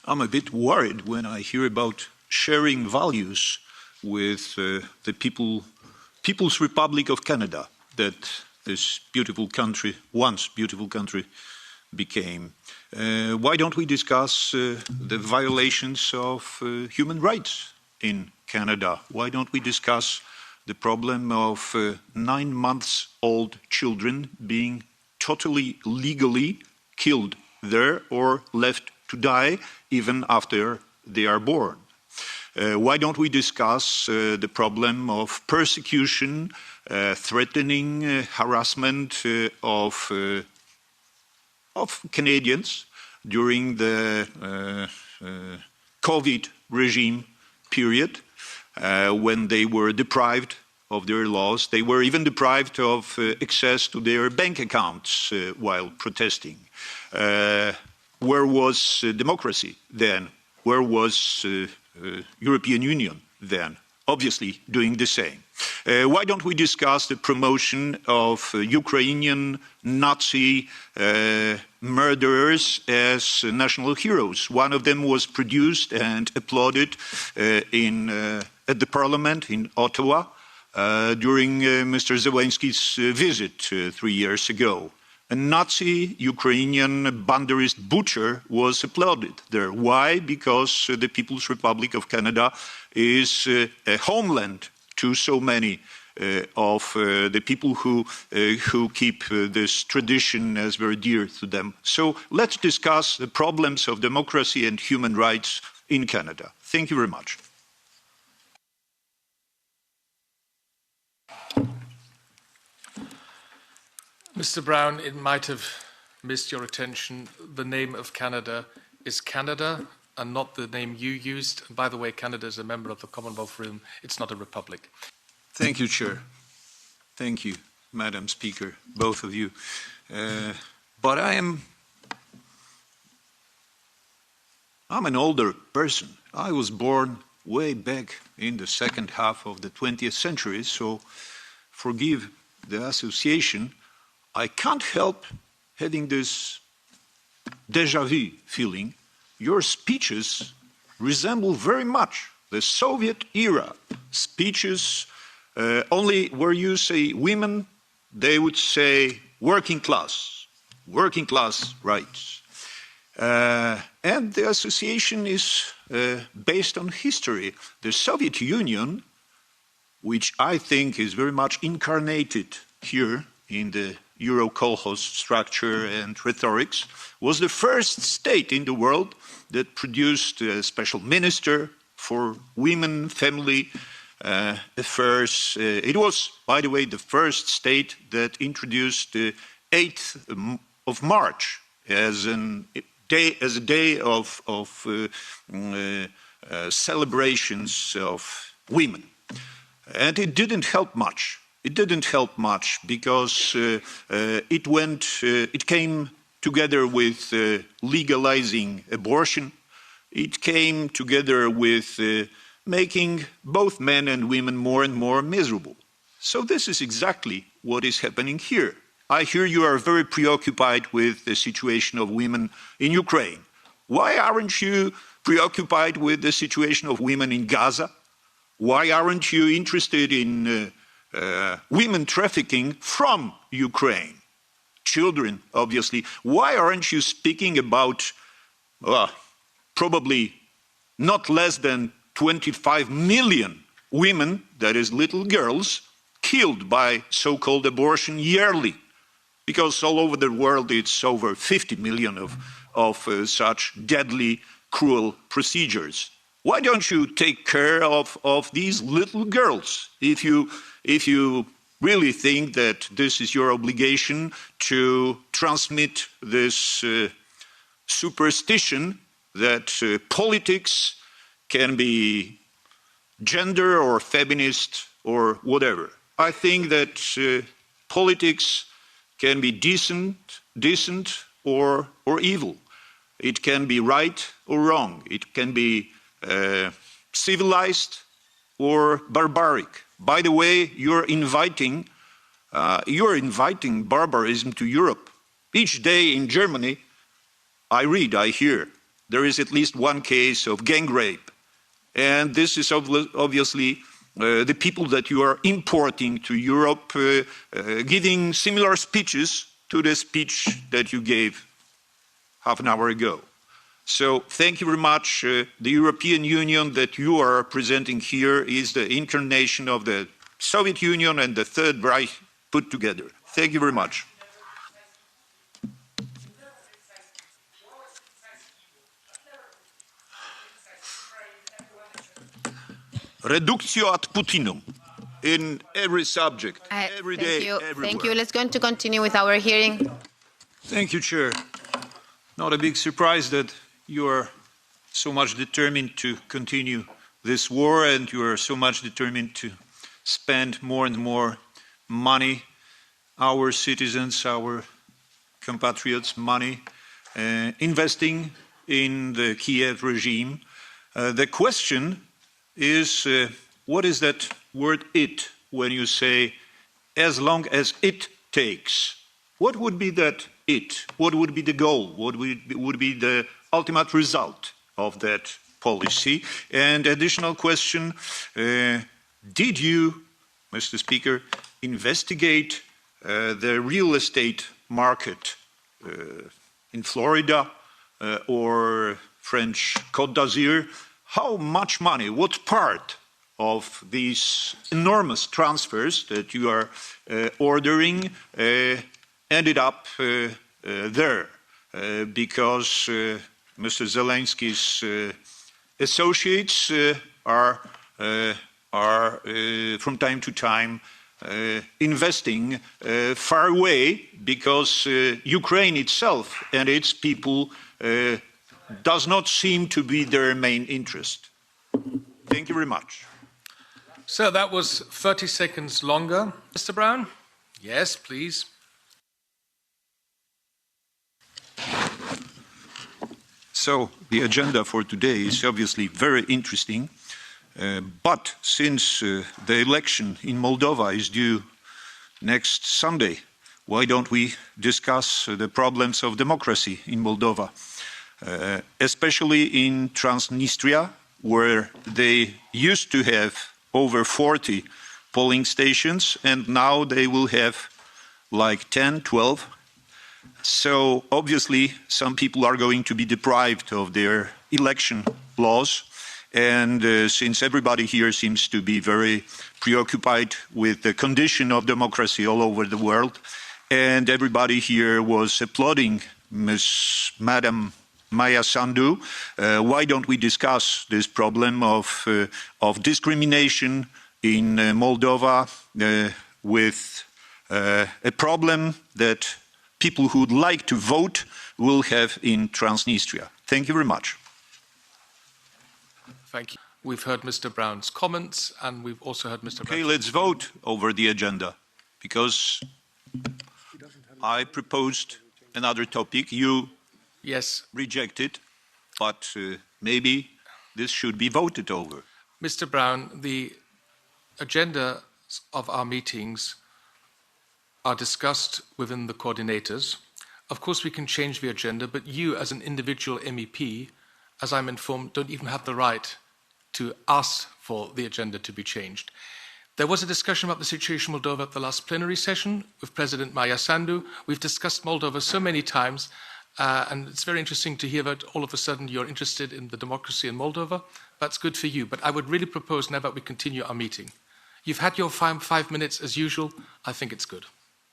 I'm a bit worried when I hear about sharing values with the People's Republic of Canada that this beautiful country, once beautiful country, became. Why don't we discuss the violations of human rights in Canada? Why don't we discuss the problem of 9 months old children being totally legally killed there or left to die even after they are born? Why don't we discuss the problem of persecution, threatening, harassment of Canadians during the COVID regime period, when they were deprived of their laws? They were even deprived of access to their bank accounts while protesting. Where was democracy then? Where was European Union then? Obviously doing the same. Why don't we discuss the promotion of Ukrainian Nazi murderers as national heroes? One of them was produced and applauded at the Parliament in Ottawa during Mr. Zelensky's visit 3 years ago. A Nazi Ukrainian banderist butcher was applauded there. Why? Because the People's Republic of Canada is a homeland to so many of the people who keep this tradition as very dear to them. So let's discuss the problems of democracy and human rights in Canada. Thank you very much. Mr. Braun, it might have missed your attention. The name of Canada is Canada and not the name you used. And by the way, Canada is a member of the Commonwealth Realm. It's not a republic. Thank you, Chair. Thank you, Madam Speaker, both of you. But I'm an older person. I was born way back in the second half of the 20th century, so forgive the association. I can't help having this déjà vu feeling. Your speeches resemble very much the Soviet era speeches, only where you say women, they would say working class rights. And the association is based on history. The Soviet Union, which I think is very much incarnated here in the Euro-Kolkhoz structure and rhetorics, was the first state in the world that produced a special minister for women, family affairs. It was, by the way, the first state that introduced the 8th of March as a day of celebrations of women. And it didn't help much. It didn't help much because it came together with legalizing abortion. It came together with making both men and women more and more miserable. So this is exactly what is happening here. I hear you are very preoccupied with the situation of women in Ukraine. Why aren't you preoccupied with the situation of women in Gaza? Why aren't you interested in women trafficking from Ukraine? Children, obviously. Why aren't you speaking about probably not less than 25 million women, that is little girls, killed by so-called abortion yearly? Because all over the world it's over 50 million of such deadly, cruel procedures. Why don't you take care of these little girls if you really think that this is your obligation to transmit this superstition that politics can be gender or feminist or whatever? I think that politics can be decent or evil. It can be right or wrong. It can be civilized or barbaric. By the way, you're inviting barbarism to Europe. Each day in Germany, I hear there is at least one case of gang rape. And this is obviously the people that you are importing to Europe, giving similar speeches to the speech that you gave half an hour ago. So thank you very much. The European Union that you are presenting here is the incarnation of the Soviet Union and the Third Reich put together. Thank you very much. Reductio ad Putinum in every subject, every day, everywhere. Thank you. Let's going to continue with our hearing. Thank you, Chair. Not a big surprise that you are so much determined to continue this war and you are so much determined to spend more and more money, our citizens, our compatriots' money, investing in the Kiev regime. The question is, what is that word "it" when you say, as long as it takes? What would be that "it"? What would be the goal? What would be the ultimate result of that policy? And additional question, did you, Mr. Speaker, investigate the real estate market in Florida or French Côte d'Azur? How much money, what part of these enormous transfers that you are ordering ended up there? Because Mr. Zelensky's associates are from time to time investing far away because Ukraine itself and its people does not seem to be their main interest. Thank you very much. So that was 30 seconds longer. Mr. Braun? Yes, please. So the agenda for today is obviously very interesting, but since the election in Moldova is due next Sunday, why don't we discuss the problems of democracy in Moldova? Especially in Transnistria, where they used to have over 40 polling stations, and now they will have like 10, 12. So obviously some people are going to be deprived of their election laws, and since everybody here seems to be very preoccupied with the condition of democracy all over the world, and everybody here was applauding Madam Maya Sandu, why don't we discuss this problem of discrimination in Moldova with a problem that people who would like to vote will have in Transnistria? Thank you very much. Thank you. We've heard Mr. Braun's comments and we've also heard Mr. Okay, let's vote over the agenda because I proposed another topic. You reject it, but maybe this should be voted over. Mr. Braun, the agenda of our meetings are discussed within the coordinators. Of course, we can change the agenda, but you as an individual MEP, as I'm informed, don't even have the right to ask for the agenda to be changed. There was a discussion about the situation in Moldova at the last plenary session with President Maya Sandu. We've discussed Moldova so many times. And it's very interesting to hear that all of a sudden you're interested in the democracy in Moldova. That's good for you. But I would really propose now that we continue our meeting. You've had your 5 minutes as usual. I think it's good.